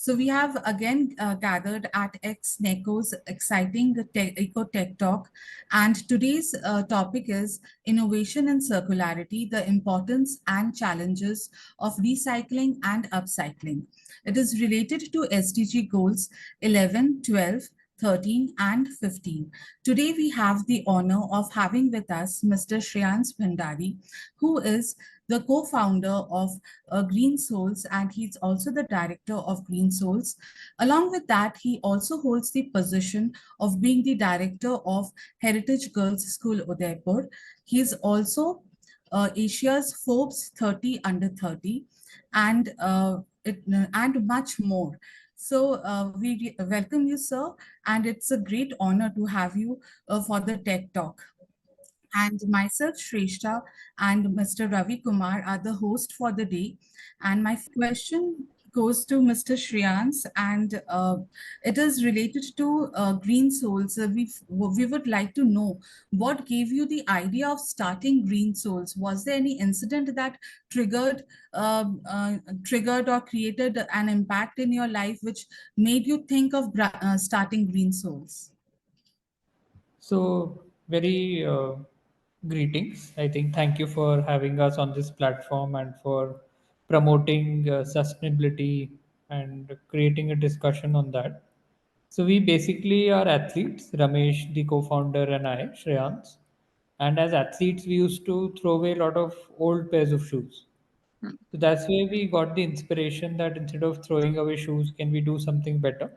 So we have again gathered at Exneco's exciting Eco Tech Talk, and today's topic is innovation and circularity: the importance and challenges of recycling and upcycling. It is related to SDG goals 11, 12, 13, and 15. Today, we have the honor of having with us Mr. Shreyans Bhandari, who is the co-founder of Green Souls, and he's also the director of Green Souls. Along with that, he also holds the position of being the director of Heritage Girls School Udaipur. He is also Asia's Forbes 30 under 30, and much more. So we welcome you, sir, and it's a great honor to have you for the Tech Talk. And myself, Shrestha, and Mr. Ravi Kumar are the host for the day. And my question goes to Mr. Shreyans, and it is related to Green Souls. We would like to know what gave you the idea of starting Green Souls. Was there any incident that triggered, triggered or created an impact in your life which made you think of starting Green Souls? So, very greetings. I think thank you for having us on this platform and for promoting sustainability and creating a discussion on that. So, we basically are athletes, Ramesh, the co founder, and I, Shreyans. And as athletes, we used to throw away a lot of old pairs of shoes. Mm. So, that's where we got the inspiration that instead of throwing away shoes, can we do something better?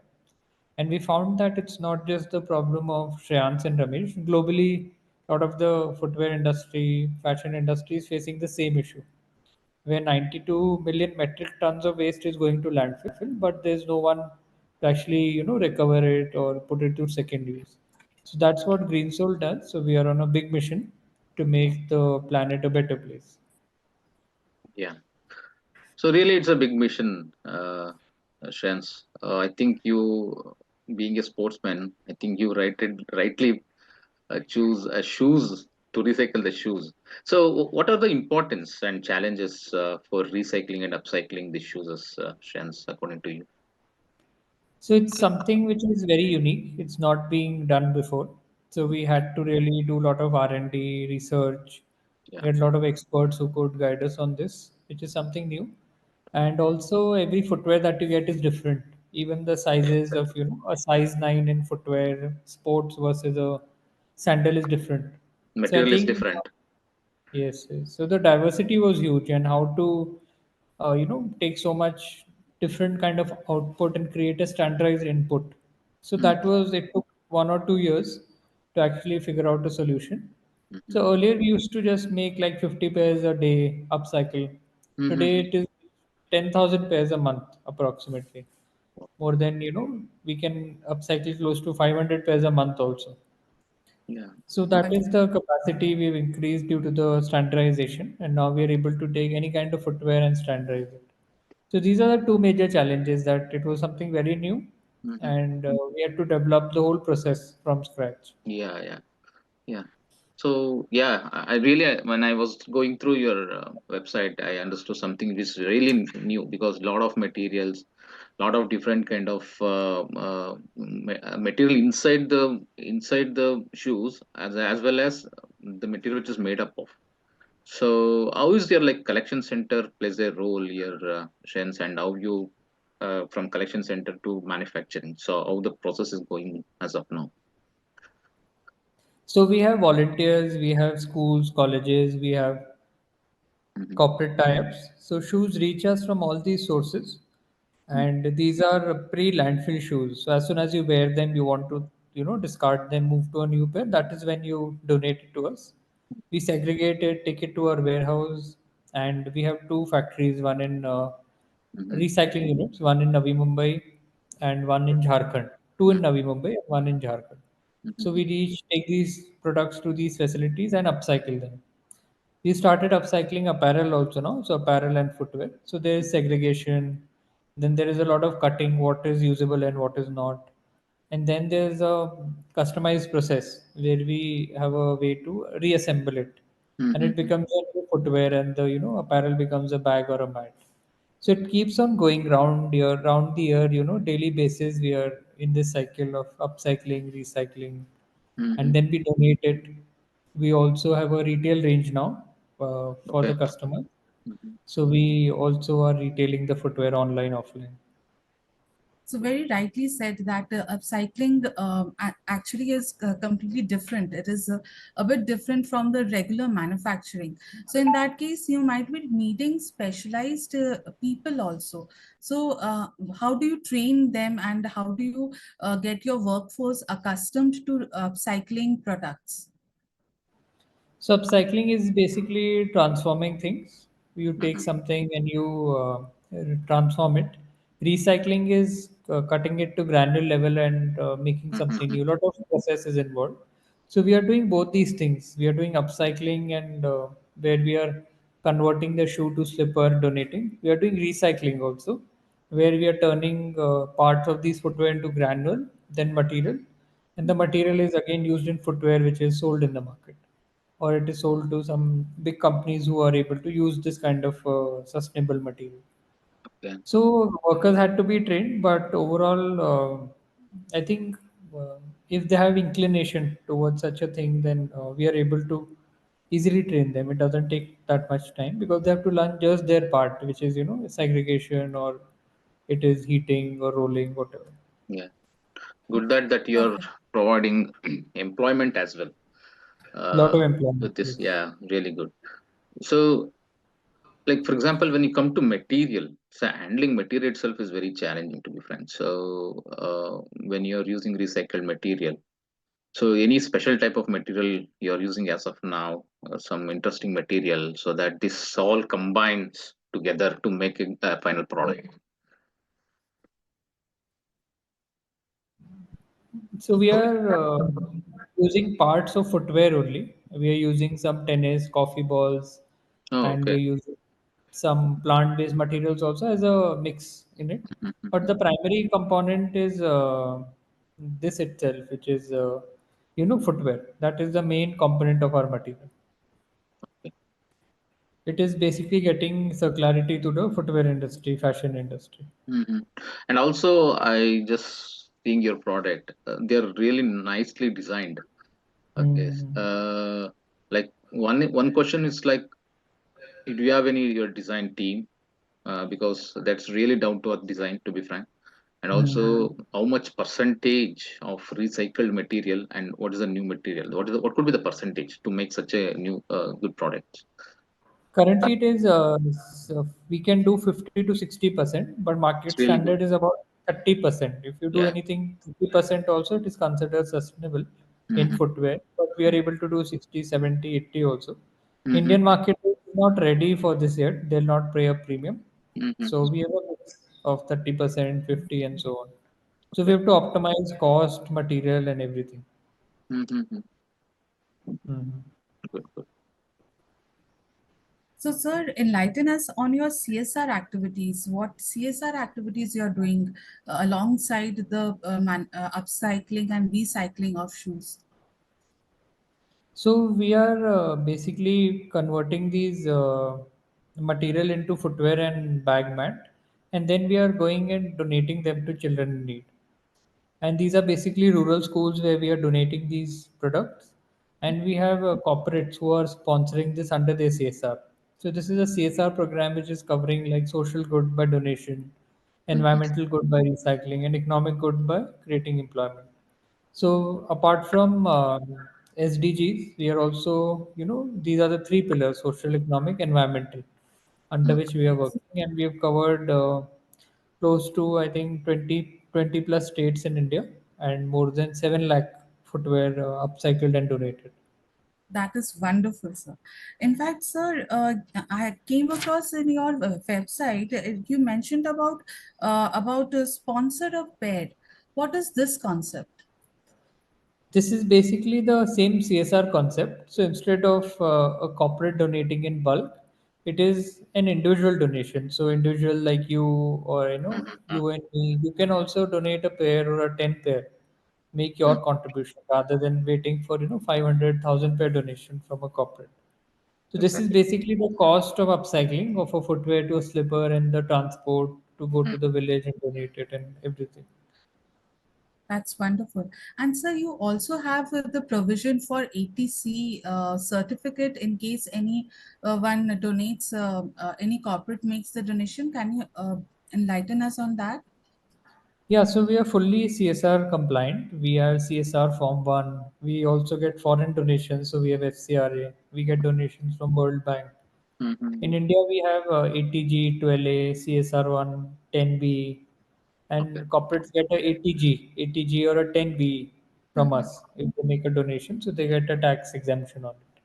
And we found that it's not just the problem of Shreyans and Ramesh. Globally, a lot of the footwear industry, fashion industry is facing the same issue, where 92 million metric tons of waste is going to landfill, but there's no one to actually, recover it or put it to second use. So that's what Green Soul does. So we are on a big mission to make the planet a better place. Yeah. So really, it's a big mission, Shans. I think you, being a sportsman, I think you rightly choose shoes to recycle the shoes. So, what are the importance and challenges for recycling and upcycling the shoes, Shans, according to you? So it's something which is very unique. It's not being done before. So we had to really do a lot of R&D research. Yeah. We had a lot of experts who could guide us on this, which is something new. And also every footwear that you get is different. Even the sizes of, a size 9 in footwear, sports versus a sandal is different. So I Material is think different. yes, yes. So the diversity was huge, and how to, take so much different kind of output and create a standardized input. So Mm. that was it took 1 or 2 years to actually figure out a solution. Mm-hmm. So earlier we used to just make like 50 pairs a day, upcycle. Today Mm-hmm. it is 10,000 pairs a month approximately. More than we can upcycle close to 500 pairs a month also. Yeah. So that is the capacity we've increased due to the standardization, and now we are able to take any kind of footwear and standardize it. So these are the two major challenges, that it was something very new, Mm-hmm. and we had to develop the whole process from scratch. Yeah. Yeah. Yeah. So yeah, I really, when I was going through your website, I understood something which is really new, because a lot of materials, lot of different kind of material inside the shoes, as well as the material which is made up of. So how is your like collection center plays a role here, Shens, and how you from collection center to manufacturing? So how the process is going as of now? So we have volunteers, we have schools, colleges, we have Hmm. corporate tie-ups. So shoes reach us from all these sources, and these are pre-landfill shoes. So as soon as you wear them, you want to, discard them, move to a new pair. That is when you donate it to us. We segregate it, take it to our warehouse, and we have two factories: one in Hmm. recycling units, one in Navi Mumbai and one in Jharkhand. Two in Navi Mumbai and one in Jharkhand. So we Hmm. each take these products to these facilities and upcycle them. We started upcycling apparel also now, so apparel and footwear. So there is segregation. Then there is a lot of cutting what is usable and what is not. And then there's a customized process where we have a way to reassemble it, and it Hmm. becomes a new footwear, and the apparel becomes a bag or a mat. So it keeps on going round the year, daily basis. We are in this cycle of upcycling, recycling, and Mm-hmm. then we donate it. We also have a retail range now for the Okay. customer. Mm-hmm. So we also are retailing the footwear online, offline. So very rightly said that upcycling actually is completely different. It is a bit different from the regular manufacturing. So in that case, you might be needing specialized people also. So how do you train them, and how do you get your workforce accustomed to upcycling products? So upcycling is basically transforming things. You take Mm-hmm. something and you transform it. Recycling is cutting it to granular level and making something Mm-hmm. new. A lot of process is involved. So we are doing both these things. We are doing upcycling and where we are converting the shoe to slipper, donating. We are doing recycling also, where we are turning parts of these footwear into granule, then material, and the material is again used in footwear, which is sold in the market, or it is sold to some big companies who are able to use this kind of sustainable material. Okay. So workers had to be trained, but overall, I think if they have inclination towards such a thing, then we are able to easily train them. It doesn't take that much time because they have to learn just their part, which is segregation, or it is heating or rolling, whatever. Yeah. Good that you're Perfect. providing employment as well. Lot Uh, of employment. with this, Yes. yeah, really good. So, like for example, when you come to material, so handling material itself is very challenging, to be frank. So, when you're using recycled material, so any special type of material you're using as of now, some interesting material, so that this all combines together to make a final product. So we are using parts of footwear only. We are using some tennis, coffee balls, Oh, and we okay. are using some plant-based materials also as a mix in it. But the primary component is this itself, which is footwear. That is the main component of our material. It is basically getting circularity to the footwear industry, fashion industry. Hmm. And also, I just seeing your product. They're really nicely designed. Okay. Mm. Like one question is like, do you have any your design team? Because that's really down to earth design, to be frank. And Mm. also, how much percentage of recycled material and what is the new material? What could be the percentage to make such a new good product? Currently, it is we can do 50 to 60%, but market It's really good. standard is about 30%. If you do Yeah. anything 50% also, it is considered sustainable in Mm-hmm. footwear. But we are able to do 60, 70, 80 also. Mm-hmm. Indian market is not ready for this yet. They'll not pay a premium. Mm-hmm. So we have a mix of 30%, 50, and so on. So we Okay. have to optimize cost, material, and everything. Mm-hmm. Mhm. Good. Good. So, sir, enlighten us on your CSR activities. What CSR activities you are doing alongside the upcycling and recycling of shoes? So we are basically converting these material into footwear and bag mat, and then we are going and donating them to children in need. And these are basically rural schools where we are donating these products, and we have corporates who are sponsoring this under their CSR. So this is a CSR program which is covering like social good by donation, Mm-hmm. environmental good by recycling, and economic good by creating employment. So apart from SDGs, we are also, these are the three pillars: social, economic, environmental, under which we are working, and we have covered close to, I think, 20 plus states in India, and more than 7 lakh footwear upcycled and donated. That is wonderful, sir. In fact, sir, I came across in your website, you mentioned about a sponsor of bed. What is this concept? This is basically the same CSR concept. So instead of a corporate donating in bulk, it is an individual donation. So individual like you, or Mm-hmm. you and me, you can also donate a pair or a 10 pair, make your contribution rather than waiting for 500,000 pair donation from a corporate. So this is Exactly. basically the cost of upcycling of a footwear to a slipper and the transport to go Mm. to the village and donate it and everything. That's wonderful. And sir, you also have the provision for ATC certificate in case any one donates, any corporate makes the donation. Can you enlighten us on that? Yeah, so we are fully CSR compliant. We are CSR Form 1. We also get foreign donations. So we have FCRA. We get donations from World Bank. In Mm-hmm. India, we have ATG, 12A, CSR1, 10B, Okay. and corporates get a ATG or a 10B from Mhm. us if they make a donation. So they get a tax exemption on it.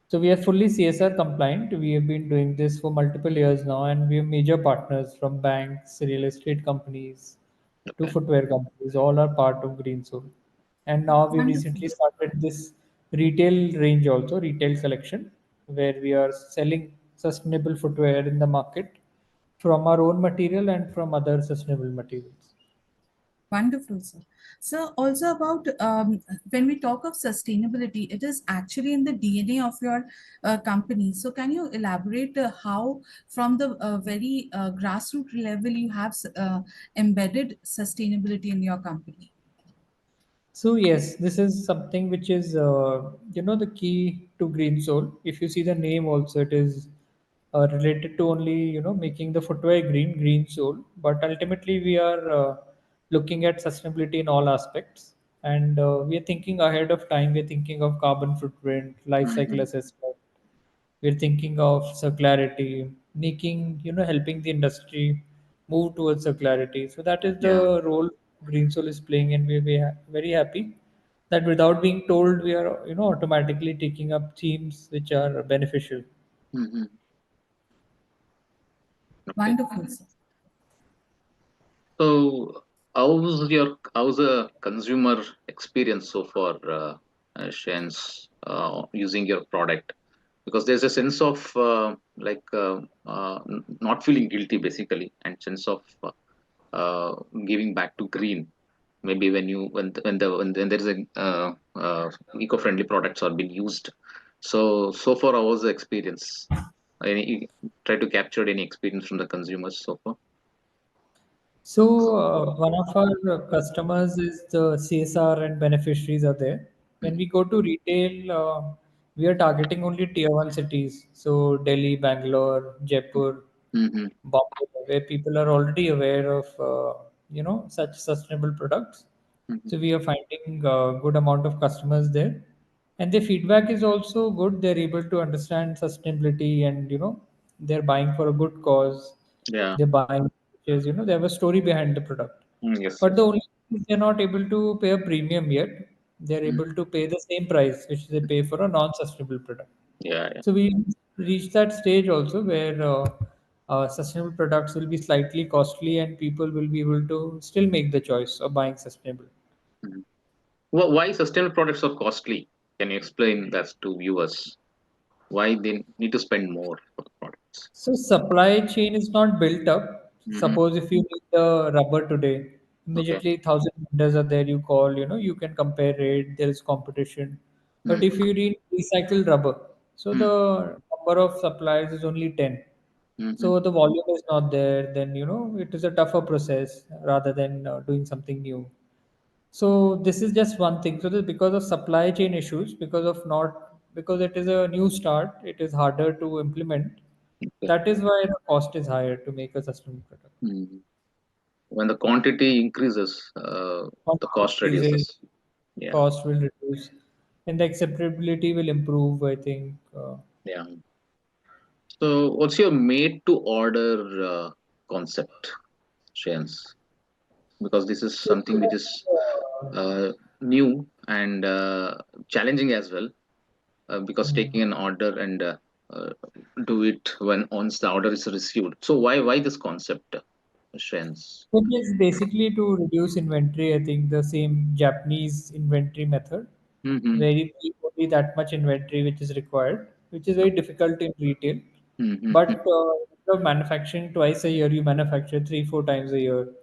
So we are fully CSR compliant. We have been doing this for multiple years now, and we have major partners from banks, real estate companies, to Okay. footwear companies. All are part of Green Soul. And now we Wonderful. recently started this retail range also, retail collection, where we are selling sustainable footwear in the market from our own material and from other sustainable materials. Wonderful, sir. So, also about when we talk of sustainability, it is actually in the DNA of your company. So, can you elaborate how, from the very grassroots level, you have embedded sustainability in your company? So yes, this is something which is the key to Green Soul. If you see the name also, it is related to only making the footwear Green Soul. But ultimately, we are looking at sustainability in all aspects, and we are thinking ahead of time. We are thinking of carbon footprint, life cycle Mm-hmm. assessment. We're thinking of circularity, making helping the industry move towards circularity. So that is Yeah. the role Green Soul is playing, and we're very happy that without being told, we are automatically taking up themes which are beneficial. Mm-hmm. Okay. Wonderful, sir. So, how's the consumer experience so far, Shane's, using your product? Because there's a sense of not feeling guilty basically, and sense of uh, giving back to green. Maybe when there is a eco-friendly products are being used. So far, how was the experience? Any try to capture any experience from the consumers so far? So one of our customers is the CSR and beneficiaries are there. When we go to retail, we are targeting only tier one cities. So Delhi, Bangalore, Jaipur, Mm-hmm. Bombay, where people are already aware of such sustainable products. Mm-hmm. So we are finding a good amount of customers there, and the feedback is also good. They're able to understand sustainability, and they're buying for a good cause. Yeah. They're buying which is they have a story behind the product. Yes. But Yes. the only thing is they're not able to pay a premium yet. They're Mm. able to pay the same price which they pay for a non-sustainable product. Yeah. Yeah. So we reach that stage also where sustainable products will be slightly costly and people will be able to still make the choice of buying sustainable. Mm. Why sustainable products are costly? Can you explain that to viewers? Why they need to spend more for the products? So supply chain is not built up. Mm-hmm. Suppose if you need the rubber today, Okay. immediately thousand vendors are there. You call, you can compare rate. There is competition. But if Mm-hmm. you need recycled rubber, so the number of suppliers is only 10. Mm-hmm. So the volume is not there. Then it is a tougher process rather than doing something new. So this is just one thing. So this because of supply chain issues, because it is a new start, it is harder to implement. Okay. That is why the cost is higher to make a sustainable product. Mm-hmm. When the quantity increases, the Quantity cost increases, reduces. Yeah. cost will reduce, and the acceptability will improve. I think. Yeah. So, what's your made to order concept, Shanes? Because this is So, something which is uh, new and challenging as well. Because hmm. taking an order and uh, do it when once the order is received. So why this concept, Shanes? It is basically to reduce inventory. I think the same Japanese inventory method, Mm-hmm. where you keep only that much inventory which is required, which is very difficult in retail. But Mm-hmm. instead of manufacturing twice a year, you manufacture 3, 4 times a year,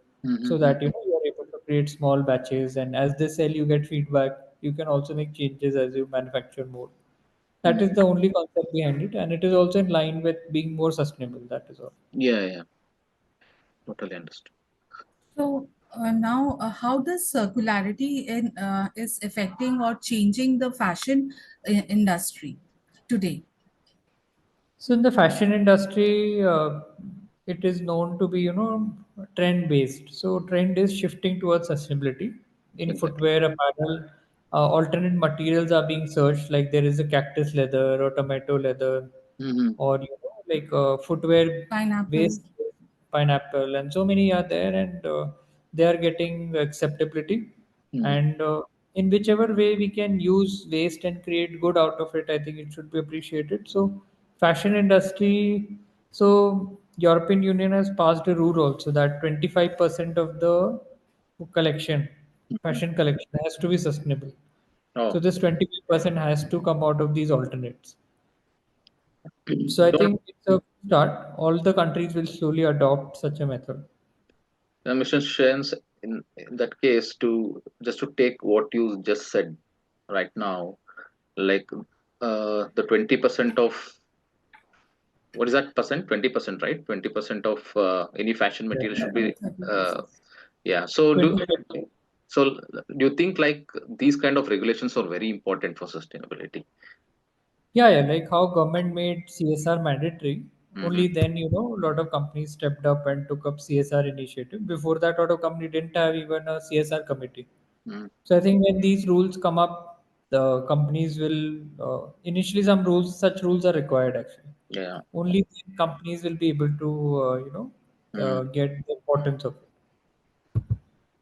so that Mm-hmm. you are able to create small batches. And as they sell, you get feedback. You can also make changes as you manufacture more. That is the only concept behind it, and it is also in line with being more sustainable. That is all. Yeah, yeah, totally understood. So now, how does circularity is affecting or changing the fashion industry today? So in the fashion industry, it is known to be, trend based. So trend is shifting towards sustainability. In Exactly. footwear, apparel, alternate materials are being searched. Like there is a cactus leather or tomato leather, Mm-hmm. or like footwear Pineapple. waste, pineapple, and so many are there, and they are getting acceptability. Mm-hmm. And in whichever way we can use waste and create good out of it, I think it should be appreciated. So fashion industry, so European Union has passed a rule also that 25% of the collection, Mm-hmm. fashion collection, has to be sustainable. So Oh, this 25% has to come out of these alternates. So I don't, think it's a start. All the countries will slowly adopt such a method. Mr. Shens, in that case, to just to take what you just said right now, like the 20% of, what is that percent? 20%, right? 20% of any fashion Yeah. material should be, 30%. uh, yeah. So 20. do you think like these kind of regulations are very important for sustainability? Yeah, yeah, like how government made CSR mandatory. Mm-hmm. Only then, a lot of companies stepped up and took up CSR initiative. Before that, a lot of company didn't have even a CSR committee. Mm-hmm. So I think when these rules come up, the companies will initially some rules, such rules are required actually. Yeah. Only then companies will be able to, Mm, get the importance of it.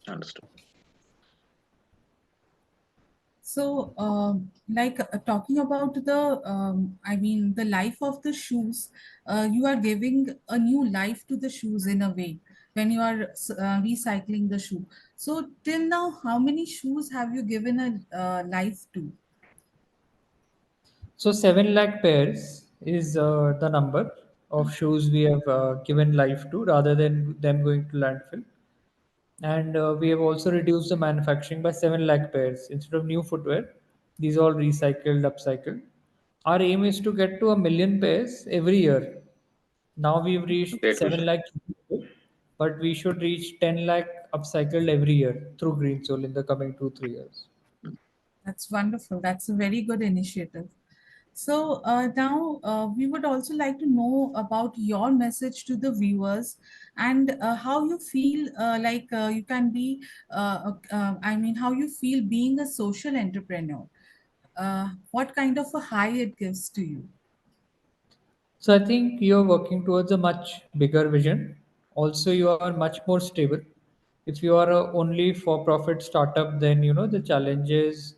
understood. So, talking about I mean, the life of the shoes, you are giving a new life to the shoes in a way when you are recycling the shoe. So, till now, how many shoes have you given a life to? So 7 lakh pairs is the number Mm, of shoes we have given life to rather than them going to landfill. And we have also reduced the manufacturing by 7 lakh pairs. Instead of new footwear, these all recycled, upcycled. Our aim is to get to a million pairs every year. Now we've reached great 7 vision. lakh, but we should reach 10 lakh upcycled every year through Green Soul in the coming 2-3 years. Mm, That's wonderful. That's a very good initiative. So now we would also like to know about your message to the viewers and how you feel you can be, I mean, how you feel being a social entrepreneur. What kind of a high it gives to you? So I think you're working towards a much bigger vision. Also, you are much more stable. If you are a only for-profit startup, then the challenges,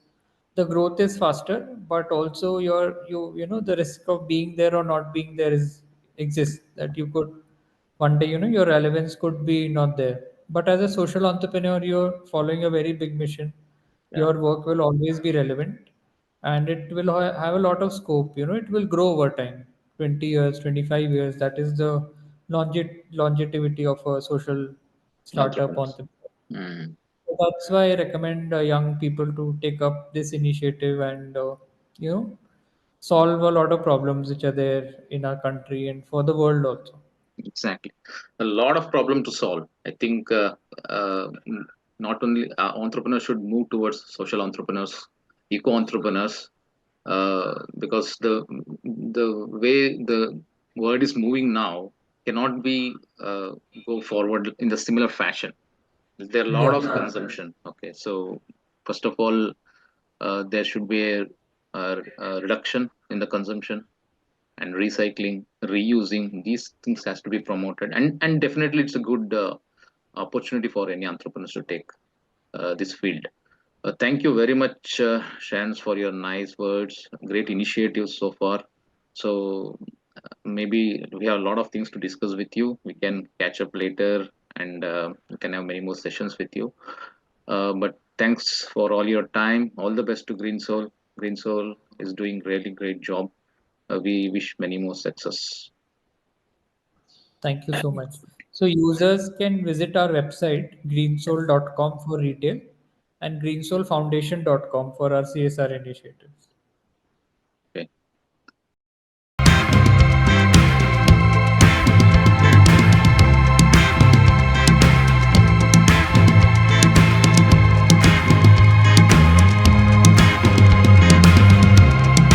the growth is faster, but also the risk of being there or not being there is exists. That you could one day your relevance could be not there. But as a social entrepreneur, you're following a very big mission. yeah, Your work will always be relevant, and it will have a lot of scope. It will grow over time, 20 years, 25 years. That is the longevity of a social startup entrepreneurs. entrepreneur. Mm, So that's why I recommend young people to take up this initiative and you know solve a lot of problems which are there in our country and for the world also. exactly. A lot of problem to solve. I think not only entrepreneurs should move towards social entrepreneurs, eco entrepreneurs, because the way the world is moving now cannot be go forward in the similar fashion. There are a lot Yeah. of consumption. Okay, so first of all, there should be a reduction in the consumption, and recycling, reusing. These things has to be promoted, and definitely it's a good opportunity for any entrepreneurs to take this field. Thank you very much, Shans, for your nice words. Great initiatives so far. So maybe we have a lot of things to discuss with you. We can catch up later, and we can have many more sessions with you. But thanks for all your time. All the best to Green Soul. Green Soul is doing really great job. We wish many more success. Thank you so much. So users can visit our website greensoul.com for retail and greensoulfoundation.com for our CSR initiatives.